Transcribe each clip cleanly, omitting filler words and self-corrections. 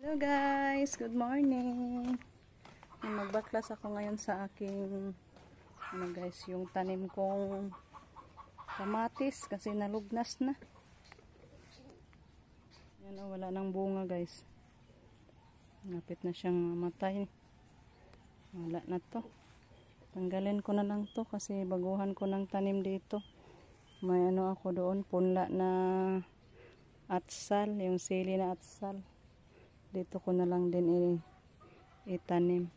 Hello guys, good morning. Magbaklas ako ngayon sa aking guys, yung tanim kong kamatis kasi nalugnas na. Yan, wala nang bunga guys. Napit na siyang matay. Wala na to. Tanggalin ko na lang to kasi baguhan ko ng tanim dito. May ako doon, punla na atsal, yung sili na atsal. Dito ko na lang din itanim.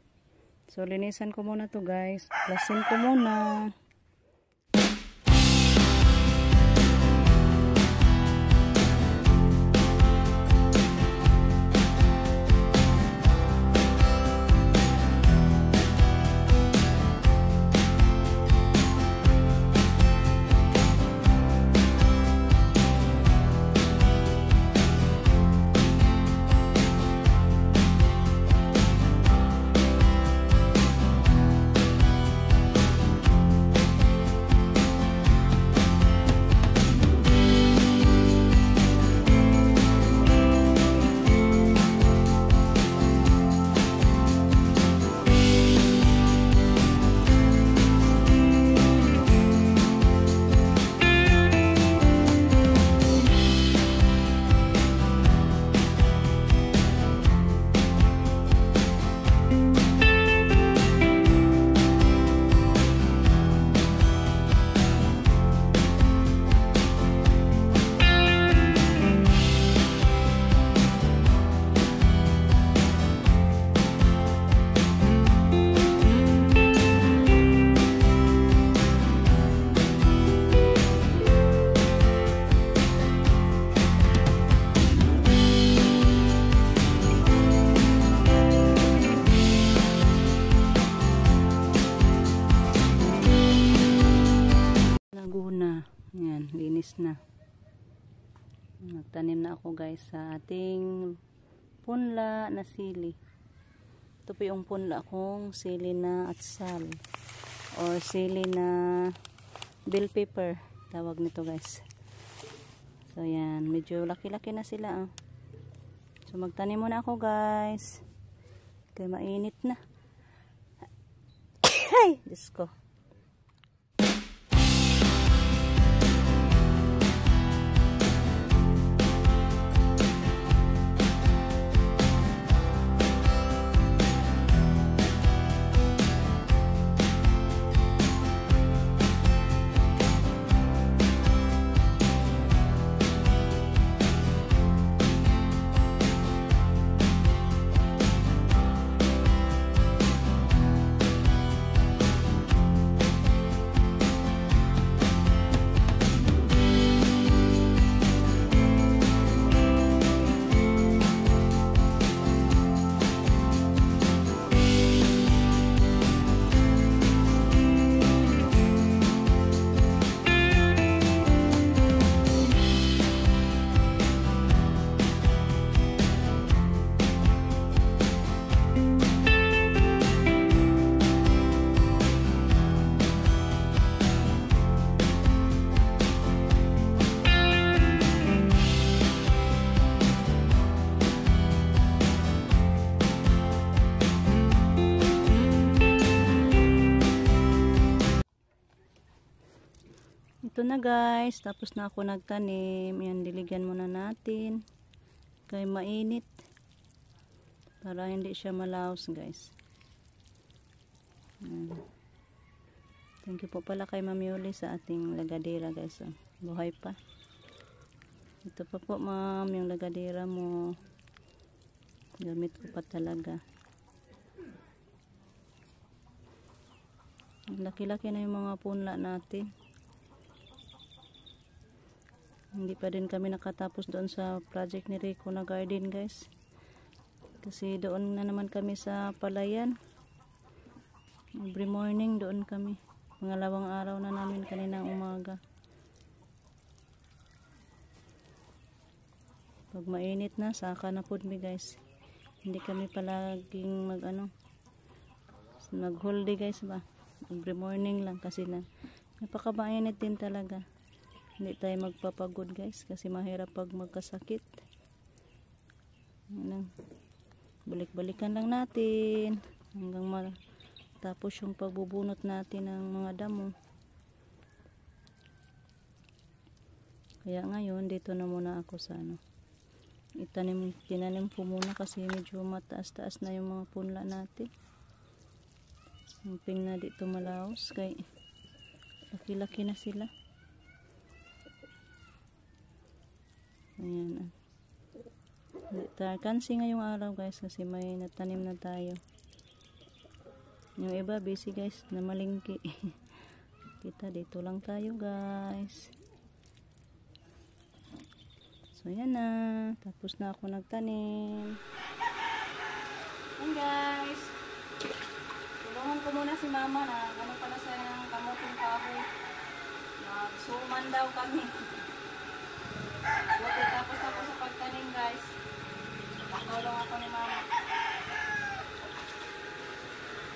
So linisan ko muna to guys. Plasin ko muna. Laguna. Yan, linis na. Nagtanim na ako guys sa ating punla na sili. Ito po yung punla kong sili na atsal or sili na bell pepper tawag nito guys. So yan, medyo laki-laki na sila. So magtanim muna ako guys. Kaya mainit na. Ay, Diyos ko. Ito na guys, tapos na ako nagtanim. Yan, diligan muna natin. Kaya mainit. Para hindi siya malaos guys. Yan. Thank you po pala kay Ma'am Yuli sa ating lagadera guys. Buhay pa. Ito pa po ma'am, yung lagadera mo. Gamit ko pa talaga. Laki-laki na yung mga punla natin. Hindi pa din kami nakatapos doon sa project ni Rico na garden guys. Kasi doon na naman kami sa palayan. Every morning doon kami. Pangalawang araw na namin kaninang umaga. Pag mainit na, saka na po mi guys. Hindi kami palaging mag-holiday guys ba. Every morning lang kasi napaka-mainit din talaga. Hindi tayo magpapagod guys kasi mahirap pag magkasakit. balik-balikan lang natin hanggang matapos yung pagbubunot natin ng mga damo. Kaya ngayon dito na muna ako sa tinanim ko muna kasi medyo mataas-taas na yung mga punla natin. Hoping na dito malaos kay laki-laki na sila. Ayan. Kansi ngayong araw guys kasi may natanim na tayo. Yung iba busy guys na malingki. Kita dito lang tayo guys. So yan na. Tapos na ako nagtanim. Yan guys. Tulungan ko muna si mama na pala sa kamuting kahoy. Nagsuman daw kami. Buti tapos ako sa pagtanim guys. Tulong ako ni mama.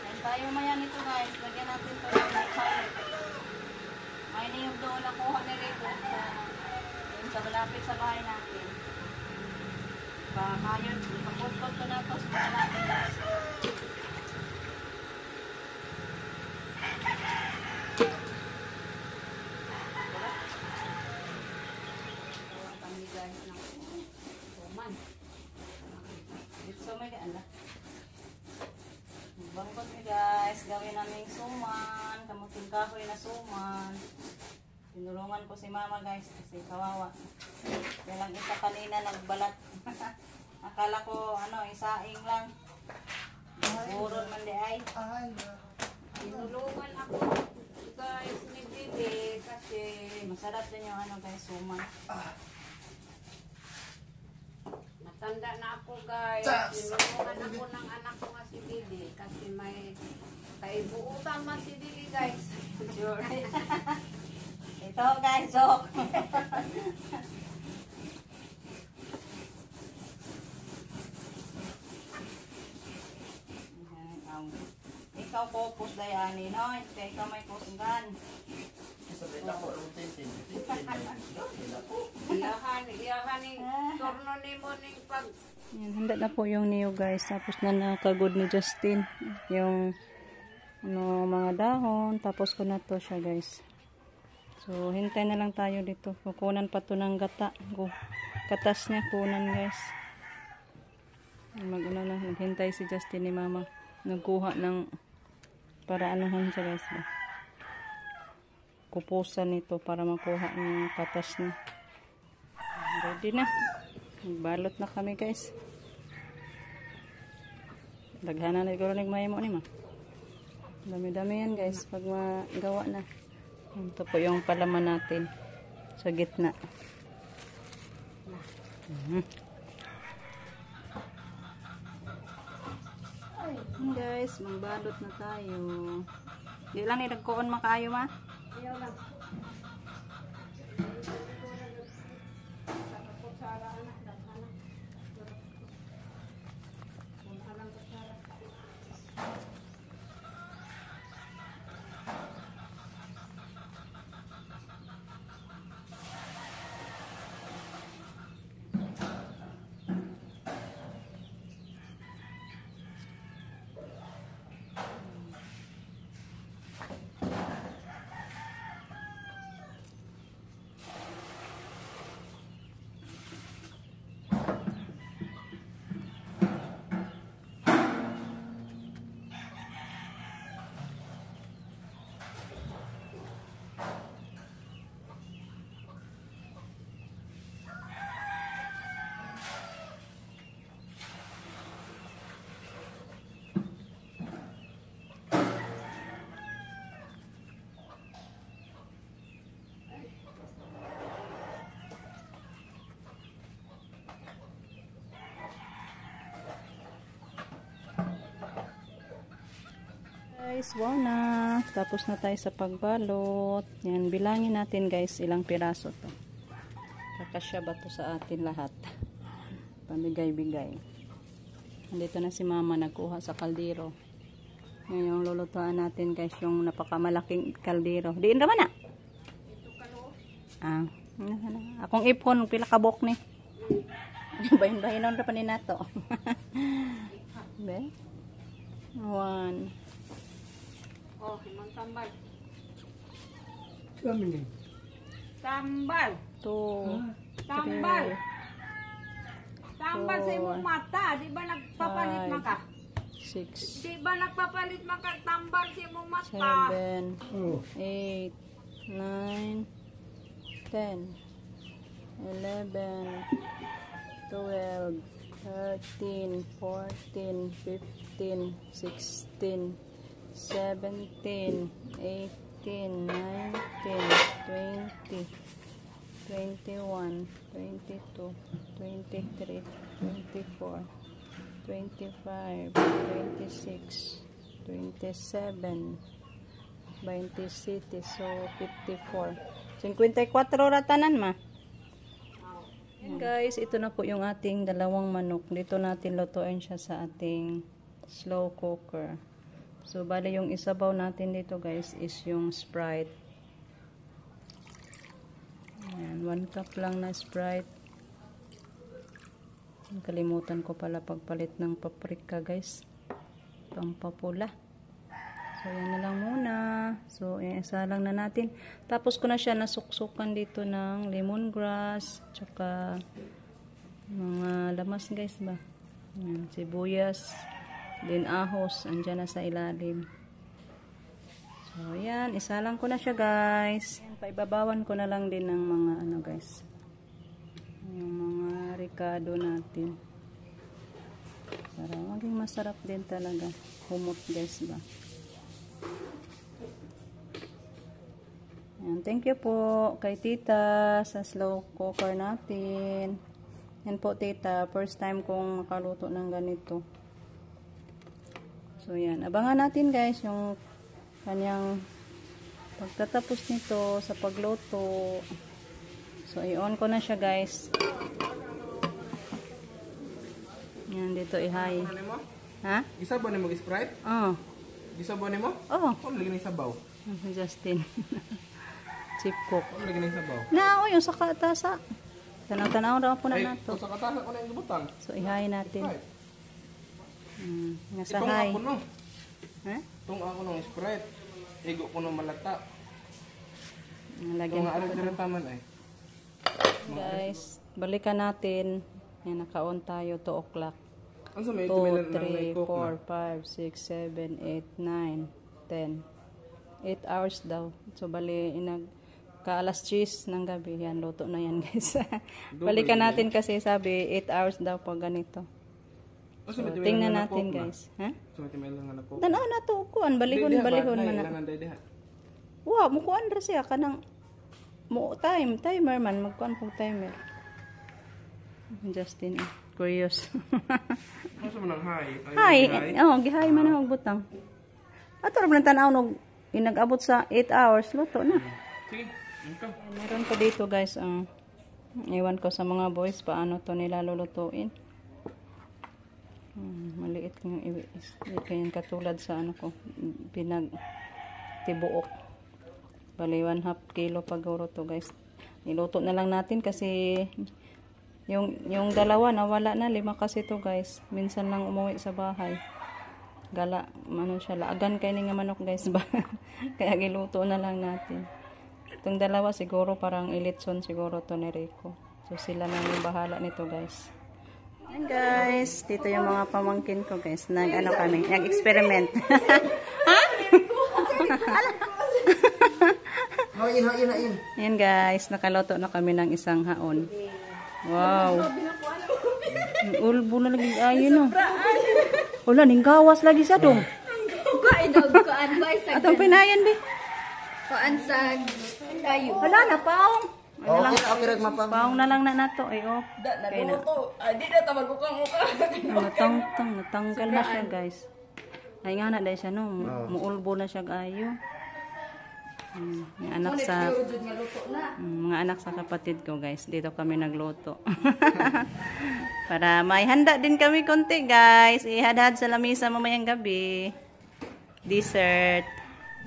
Ayan tayo maya nito guys. Lagyan natin ito ng pilot. May niyog doon nakuha ni Rico sa malapit sa bahay natin. Ngayon, ipapot-pot ko na ito sa bahay natin guys. Kami guys ng suman. So may gaala. Bangkot ni guys, gawin namin suman, kamuting kahoy na suman. Tinulungan ko si mama guys kasi kawawa. Kaya lang isa kanina nagbalat. Akala ko isaing lang. Buron man di ay. Tinulungan ako guys ni Bibi kasi masarap din yung guys suman. Matanda na ako guys. Tinulungan ako ng anak ko nga si Bibi kasi may kaibuutan man si Bibi guys. Sure. Ito guys, joke. Ikaw focus Dayani, no? Ikaw may kusungan. Iyahan ni turno ni mo ning pag. Yan, handa na po yung niyo guys. Tapos na nakagod ni Justin. Yung mga dahon. Tapos ko na to siya guys. So, hintay na lang tayo dito. Kukunan pa to ng gata. Katas niya, kunan guys. Naghintay si Justin ni mama. Nagkuha ng para anuhan siya guys. Kupusan nito para makuha ng katas niya. Ready na. Balot na kami guys. Daghanan na siguro nagmayamo ni ma. Dami-dami yan guys pag magawa na. Ito po yung palaman natin sa gitna. Guys, magbalot na tayo. Di lang nagkuon makaayo ma? Ayaw lang. Guys, wow na. Tapos na tayo sa pagbalot. Yan, bilangin natin guys ilang piraso to. Kakasya ba to sa atin lahat? Pamigay-bigay. Nandito na si mama nagkuha sa kaldero. Ngayon lulutuan natin guys yung napakamalaking kaldero. Diin naman na. Akong ipon pila kabok ni. Bahin-bahinon ra pa ni nato. Be? 1. Oh, himang tambal. Kami din. Tambal. 2. Tambal. Tambal sa imong mata. Di ba nagpapalit man ka? 6. Di ba nagpapalit man ka tambal sa imong mata? 7. Oh. 8. 9. 10. 11. 12. 13. 14. 15. 16. 17. 18. 19. 20. 21, 22, 23, 24, 25, 26, 27, 27, so 54. 54 ratanan ma. Yan guys, ito na po yung ating dalawang manok. Dito natin lutuin siya sa ating slow cooker. So bali yung isabaw natin dito guys is yung Sprite. Ayan, 1 cup lang na Sprite. Kalimutan ko pala pagpalit ng paprika guys. Pampapula. So yan na lang muna. So isa lang na natin. Tapos ko na siya nasuksukan dito ng lemongrass. Tsaka mga lamas guys ba. Ayan, sibuyas. Din ahos. Andyan na sa ilalim. So, yan. Isa lang ko na siya, guys. Yan, paibabawan ko na lang din ng mga, ano, guys. Yung mga ricado natin. Para maging masarap din talaga. Humot, guys, ba? Yan. Thank you po kay tita sa slow cooker natin. Yan po, tita. First time kong makaluto ng ganito. So, yan. Abangan natin, guys, yung kanyang pagtatapos nito sa pagluto. So i-on ko na siya guys. Yan dito i-high. Ha? Gisabaw ni mo Sprite? Oh. Gisabaw ni mo? Oh. Ano lagi ni sabaw? Justin. Chip cook. Ano lagi ni sabaw? Na yung sa katasa. Tanaw-tanaw raw po na Ay, nato. sa katasa ko na yung butang. So i-high natin. Nga sa Itong high. ako no. Ha? Itong ako ng Sprite. Igo ko no malata. Lagyan Itong ko aral pa. din taman ay. Guys, balikan natin. Yan, naka-on tayo 2 o'clock. Ano sa may 2, 3, tumilan ng 4, 5, coke 6, 7, 8, 9, 10. 8 hours daw. So, bali, ka-alas 10 ng gabi. Yan, luto na yan, guys. Balikan natin kasi sabi, 8 hours daw pag ganito. So, tingnan natin, guys. Ha? So, may tumilan nga na coke. Tanaw na to, kuan. Balihon man na. Wow, mukuan ra siya. Kanang, timer man. Magkuan pong timer. Justin, curious. Ano sa manang high? Hi, gihay man ang butang. Ato ra man tanaw nog inag-abot sa 8 hours luto na. Sige, ikaw. Meron ko dito guys ang iwan ko sa mga boys paano to nila lulutuin. Maliit lang yung iwis. Katulad sa ano ko tibuok. Bali 1/2 kilo paguro to guys. Niluto na lang natin kasi yung dalawa nawala na, 5 kasi to guys. Minsan lang umuwi sa bahay. Gala, siya, laagan kay ni nga manok guys ba. Kaya giluto na lang natin. Itong dalawa siguro parang ilitson siguro to ni Rico. So sila na yung bahala nito guys. Ayan guys, dito yung mga pamangkin ko guys. Nag-experiment. Ha? Hain. Ayan guys, nakaluto na kami ng isang haon. Wow. Ulbo na lagi ayo no. Wala ning gawas lagi sa dong. Atong pinayan bi. Kuan sa kayo. Wala na paong. Ano lang, Okay, rag mapam. paong na lang na nato ay oh. Kaya na. Di na tawag ko kang Natanggal na siya guys. Ay nga na dahil siya no, muulbo na siya ayo. Mga anak sa mga anak sa kapatid ko guys, dito kami nagluto. Para may handa din kami konti guys, ihadhad sa lamisa mamayang gabi. Dessert.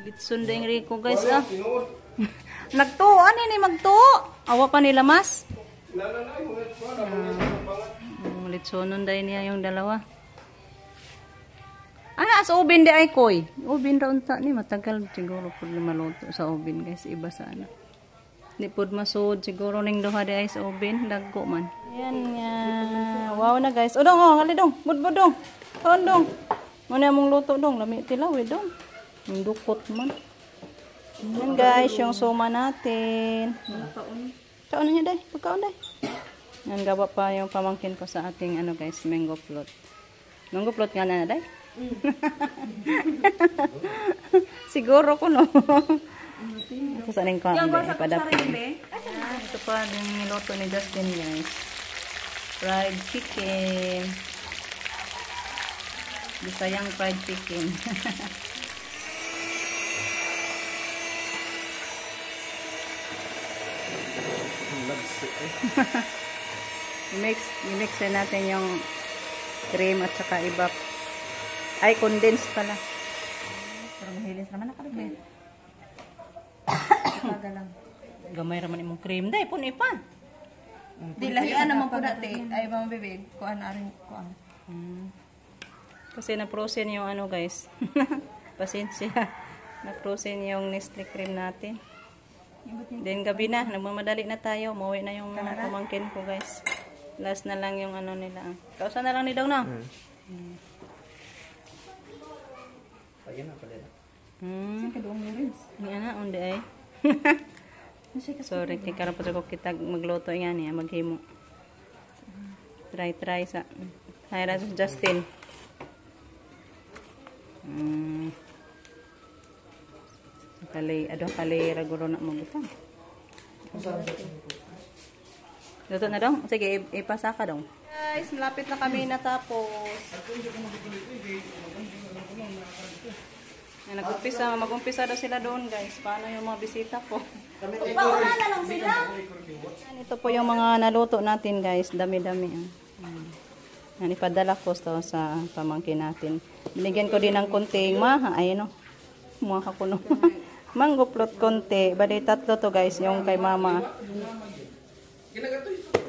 Litsun ding Rico guys ah. Nagtuo ni magtuo. Awa pa nila mas. Litsunon dahil niya yung dalawa. Sa ubin di ay koy. Ubin ra unta ni matagal siguro pud maluto sa ubin guys, iba sa ano. Di pud masud siguro ning duha di ay sa ubin, dagko man. Ayan nga. Wow na guys. O dong, ngali dong. Budbud dong. Kaon dong. Muna mong luto dong, lami tilaw dong. Yung dukot man. Ayan guys, yung suma natin. Kaon na niya day, pagkaon day. Yan gawa pa yung pamangkin ko sa ating ano guys, mango float. Mango float nga na day. Siguro ko no. Ito sa ning ko padap. Ito pa yung niluto ni Justin guys. Fried chicken. Bisayang fried chicken. I-mix na natin yung cream at saka iba. Ay, condensed pala. Pero mahilis naman na karibet. Kaga lang. Gamay raman imong cream. Day, pun ipa. Di lahian naman po dati. Ay, mga bibig. Kuan na rin. Kuan. Kasi na-frozen yung ano guys. Pasensya. Na-frozen yung Nestle cream natin. Then gabi na. Nagmamadali na tayo. Umuwi na yung pamangkin ko guys. Last na lang yung ano nila. Kausa na lang ni daw na. Ayun na pala. Kadoong nilins. Nga na, undi ay. Sorry, kaya po ko kita magluto nga niya, maghimo. Try sa Hayra Justin. Kali raguro na magutang. Luto na daw? Sige, ipasa ka daw. Guys, malapit na kami natapos. Mag-umpisa daw sila doon guys. Paano yung mga bisita po? Pauna na lang sila. Ito po yung mga naluto natin guys. Dami-dami. Yan, ipadala ko to sa pamangkin natin. Binigyan ko din ng konting maha. Ayun o. Mga kakuno. Mango float konti. Bali tatlo to guys. Yung kay mama. Ginagato ito.